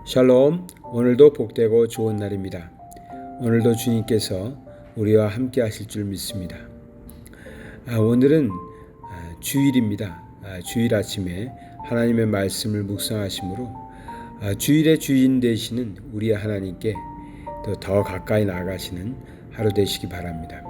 샬롬, 오늘도 복되고 좋은 날입니다. 오늘도 주님께서 우리와 함께 하실 줄 믿습니다. 오늘은 주일입니다. 주일 아침에 하나님의 말씀을 묵상하심으로 주일의 주인 되시는 우리 하나님께 더 가까이 나아가시는 하루 되시기 바랍니다.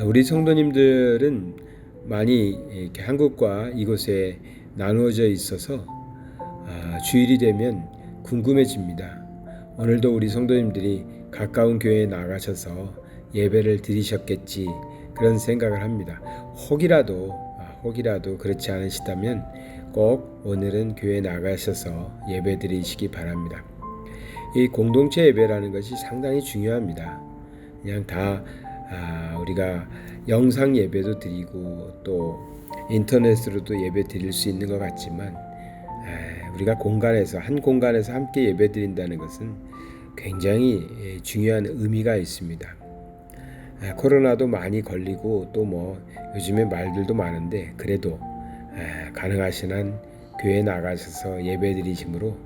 우리 성도님들은 많이 이렇게 한국과 이곳에 나누어져 있어서 주일이 되면 궁금해집니다. 오늘도 우리 성도님들이 가까운 교회에 나가셔서 예배를 드리셨겠지, 그런 생각을 합니다. 혹이라도 그렇지 않으시다면 꼭 오늘은 교회에 나가셔서 예배 드리시기 바랍니다. 이 공동체 예배라는 것이 상당히 중요합니다. 그냥 다 우리가 영상 예배도 드리고 또 인터넷으로도 예배 드릴 수 있는 것 같지만 우리가 한 공간에서 함께 예배 드린다는 것은 굉장히 중요한 의미가 있습니다. 코로나도 많이 걸리고 또 요즘에 말들도 많은데 그래도 가능하신 한 교회에 나가셔서 예배 드리심으로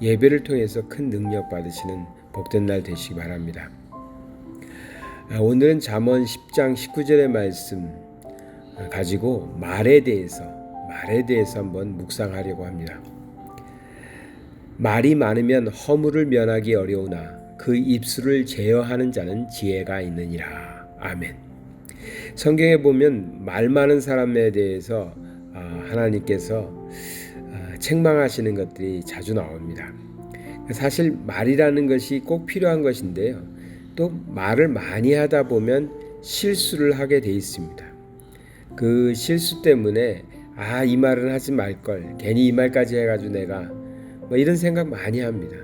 예배를 통해서 큰 능력 받으시는 복된 날 되시기 바랍니다. 오늘은 잠언 10장 19절의 말씀 가지고 말에 대해서 한번 묵상하려고 합니다. 말이 많으면 허물을 면하기 어려우나 그 입술을 제어하는 자는 지혜가 있느니라. 아멘. 성경에 보면 말 많은 사람에 대해서 하나님께서 책망하시는 것들이 자주 나옵니다. 사실 말이라는 것이 꼭 필요한 것인데요. 또 말을 많이 하다 보면 실수를 하게 돼 있습니다. 그 실수 때문에 이 말은 하지 말걸, 괜히 이 말까지 해가지고 내가 이런 생각 많이 합니다.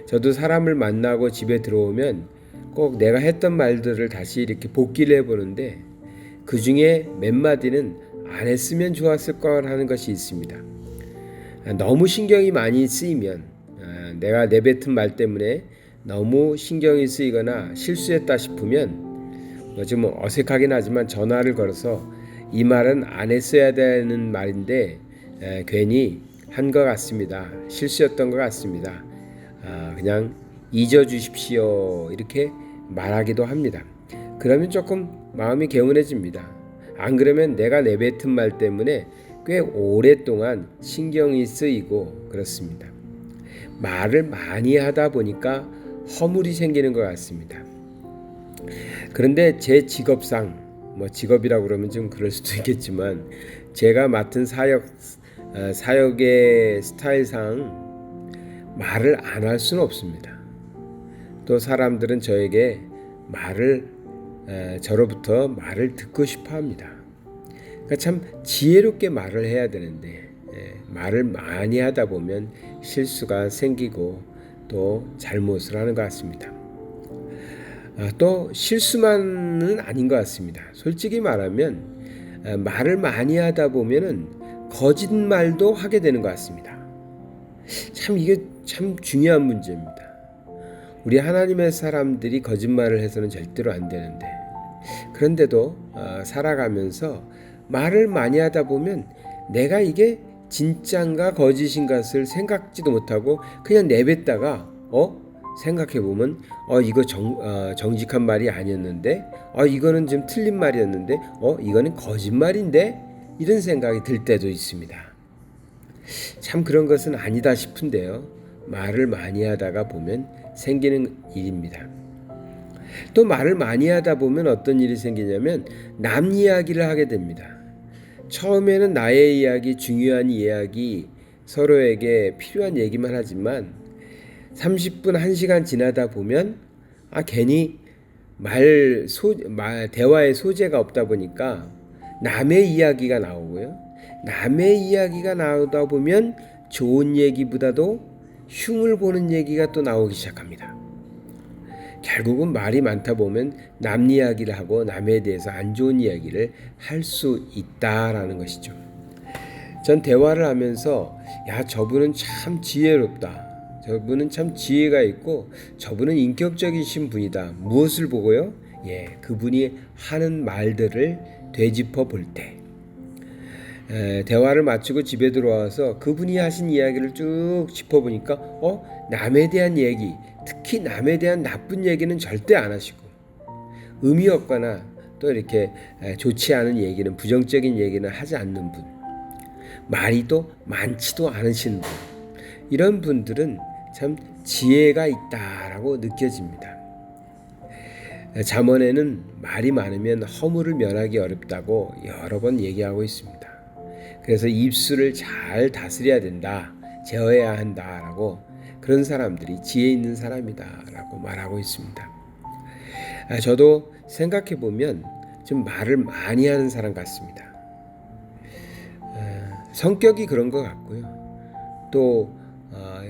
저도 사람을 만나고 집에 들어오면 꼭 내가 했던 말들을 다시 이렇게 복기를 해보는데 그 중에 몇 마디는 안 했으면 좋았을 걸 하는 것이 있습니다. 너무 신경이 많이 쓰이면 내가 내뱉은 말 때문에 너무 신경이 쓰이거나 실수했다 싶으면 좀 어색하긴 하지만 전화를 걸어서 이 말은 안 했어야 되는 말인데 괜히 한 것 같습니다. 실수였던 것 같습니다. 그냥 잊어주십시오. 이렇게 말하기도 합니다. 그러면 조금 마음이 개운해집니다. 안 그러면 내가 내뱉은 말 때문에 꽤 오랫동안 신경이 쓰이고 그렇습니다. 말을 많이 하다 보니까 허물이 생기는 것 같습니다. 그런데 제 직업상, 직업이라고 그러면 좀 그럴 수도 있겠지만 제가 맡은 사역의 스타일상 말을 안 할 수는 없습니다. 또 사람들은 저에게 저로부터 말을 듣고 싶어 합니다. 그러니까 참 지혜롭게 말을 해야 되는데 말을 많이 하다 보면 실수가 생기고 또 잘못을 하는 것 같습니다. 또 실수만은 아닌 것 같습니다. 솔직히 말하면 말을 많이 하다 보면은 거짓말도 하게 되는 것 같습니다. 이게 참 중요한 문제입니다. 우리 하나님의 사람들이 거짓말을 해서는 절대로 안 되는데 그런데도 살아가면서 말을 많이 하다 보면 내가 이게 진짠가 거짓인 것을 생각지도 못하고 그냥 내뱉다가 생각해보면 이거 정직한 말이 아니었는데 이거는 좀 틀린 말이었는데 이거는 거짓말인데 이런 생각이 들 때도 있습니다. 참 그런 것은 아니다 싶은데요. 말을 많이 하다가 보면 생기는 일입니다. 또 말을 많이 하다 보면 어떤 일이 생기냐면 남 이야기를 하게 됩니다. 처음에는 나의 이야기, 중요한 이야기, 서로에게 필요한 얘기만 하지만 30분, 1시간 지나다 보면 괜히 대화의 소재가 없다 보니까 남의 이야기가 나오고요. 남의 이야기가 나오다 보면 좋은 얘기보다도 흉을 보는 얘기가 또 나오기 시작합니다. 결국은 말이 많다 보면 남 이야기를 하고 남에 대해서 안 좋은 이야기를 할 수 있다라는 것이죠. 전 대화를 하면서 저분은 참 지혜롭다. 저분은 참 지혜가 있고 저분은 인격적이신 분이다. 무엇을 보고요? 그분이 하는 말들을 되짚어 볼 때, 대화를 마치고 집에 들어와서 그분이 하신 이야기를 쭉 짚어보니까 남에 대한 얘기, 특히 남에 대한 나쁜 얘기는 절대 안 하시고, 의미 없거나 또 이렇게 좋지 않은 얘기는, 부정적인 얘기는 하지 않는 분, 말이 또 많지도 않으신 분, 이런 분들은 참 지혜가 있다라고 느껴집니다. 잠언에는 말이 많으면 허물을 면하기 어렵다고 여러 번 얘기하고 있습니다. 그래서 입술을 잘 다스려야 된다, 제어해야 한다라고, 그런 사람들이 지혜 있는 사람이다라고 말하고 있습니다. 저도 생각해 보면 좀 말을 많이 하는 사람 같습니다. 성격이 그런 것 같고요. 또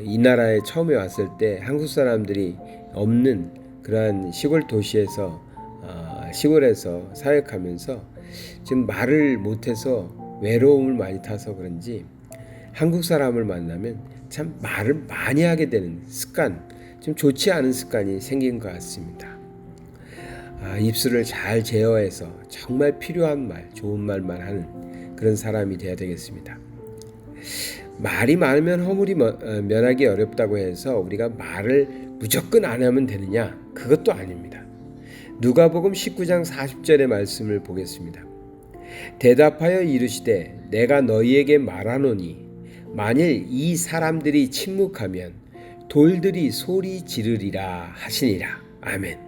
이 나라에 처음에 왔을 때 한국 사람들이 없는 그러한 시골 도시에서 시골에서 사역하면서 지금 말을 못해서 외로움을 많이 타서 그런지 한국 사람을 만나면 참 말을 많이 하게 되는 습관, 좀 좋지 않은 습관이 생긴 것 같습니다. 입술을 잘 제어해서 정말 필요한 말, 좋은 말만 하는 그런 사람이 되어야 되겠습니다. 말이 많으면 허물이 면하기 어렵다고 해서 우리가 말을 무조건 안 하면 되느냐? 그것도 아닙니다. 누가복음 19장 40절의 말씀을 보겠습니다. 대답하여 이르시되 내가 너희에게 말하노니 만일 이 사람들이 침묵하면 돌들이 소리 지르리라 하시니라. 아멘.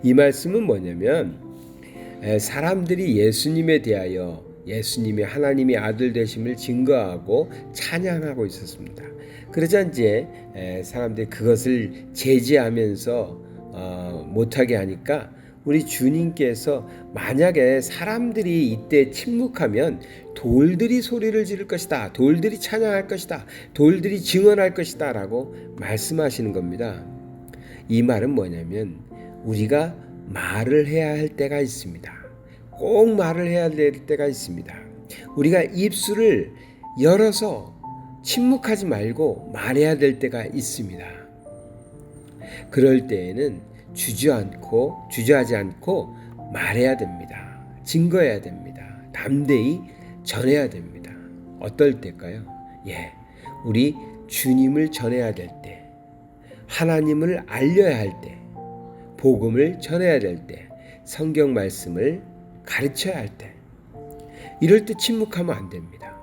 이 말씀은 뭐냐면, 사람들이 예수님에 대하여 예수님이 하나님의 아들 되심을 증거하고 찬양하고 있었습니다. 그러자 이제 사람들이 그것을 제지하면서 못하게 하니까 우리 주님께서 만약에 사람들이 이때 침묵하면 돌들이 소리를 지를 것이다, 돌들이 찬양할 것이다, 돌들이 증언할 것이다 라고 말씀하시는 겁니다. 이 말은 뭐냐면, 우리가 말을 해야 할 때가 있습니다. 꼭 말을 해야 될 때가 있습니다. 우리가 입술을 열어서 침묵하지 말고 말해야 될 때가 있습니다. 그럴 때에는 주저하지 않고 말해야 됩니다. 증거해야 됩니다. 담대히 전해야 됩니다. 어떨 때일까요? 우리 주님을 전해야 될 때, 하나님을 알려야 할 때, 복음을 전해야 될 때, 성경 말씀을 가르쳐야 할 때, 이럴 때 침묵하면 안 됩니다.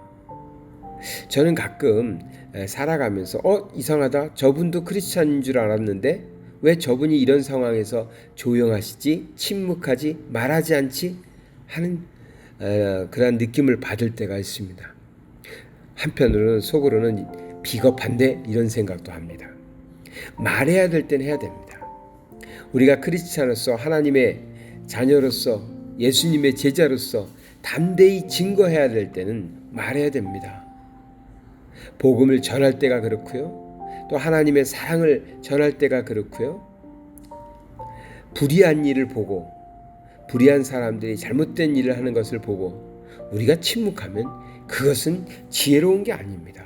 저는 가끔 살아가면서 이상하다, 저분도 크리스찬인 줄 알았는데 왜 저분이 이런 상황에서 조용하시지, 침묵하지, 말하지 않지 하는 그런 느낌을 받을 때가 있습니다. 한편으로는 속으로는 비겁한데 이런 생각도 합니다. 말해야 될 때는 해야 됩니다. 우리가 크리스찬으로서, 하나님의 자녀로서, 예수님의 제자로서 담대히 증거해야 될 때는 말해야 됩니다. 복음을 전할 때가 그렇고요. 또 하나님의 사랑을 전할 때가 그렇고요. 불의한 일을 보고, 불의한 사람들이 잘못된 일을 하는 것을 보고 우리가 침묵하면 그것은 지혜로운 게 아닙니다.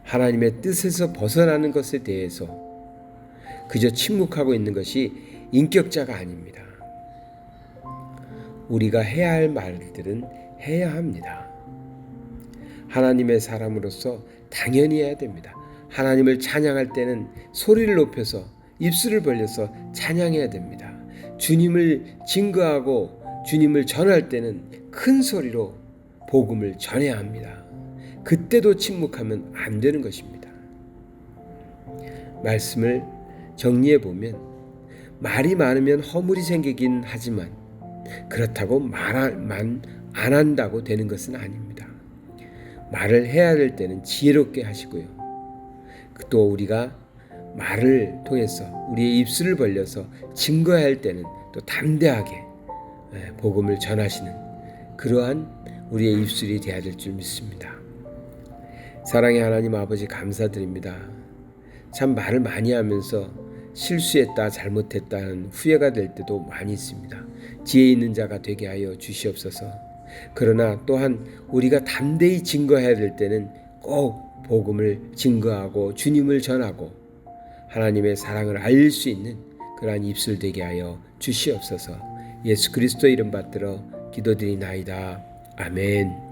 하나님의 뜻에서 벗어나는 것에 대해서 그저 침묵하고 있는 것이 인격자가 아닙니다. 우리가 해야 할 말들은 해야 합니다. 하나님의 사람으로서 당연히 해야 됩니다. 하나님을 찬양할 때는 소리를 높여서 입술을 벌려서 찬양해야 됩니다. 주님을 증거하고 주님을 전할 때는 큰 소리로 복음을 전해야 합니다. 그때도 침묵하면 안 되는 것입니다. 말씀을 정리해 보면, 말이 많으면 허물이 생기긴 하지만 그렇다고 말만 안 한다고 되는 것은 아닙니다. 말을 해야 될 때는 지혜롭게 하시고요. 또 우리가 말을 통해서 우리의 입술을 벌려서 증거해야 할 때는 또 담대하게 복음을 전하시는 그러한 우리의 입술이 되어야 될 줄 믿습니다. 사랑의 하나님 아버지, 감사드립니다. 참 말을 많이 하면서 실수했다, 잘못했다는 후회가 될 때도 많이 있습니다. 지혜 있는 자가 되게 하여 주시옵소서. 그러나 또한 우리가 담대히 증거해야 될 때는 꼭 복음을 증거하고 주님을 전하고 하나님의 사랑을 알릴 수 있는 그러한 입술 되게 하여 주시옵소서. 예수 그리스도 이름 받들어 기도드리나이다. 아멘.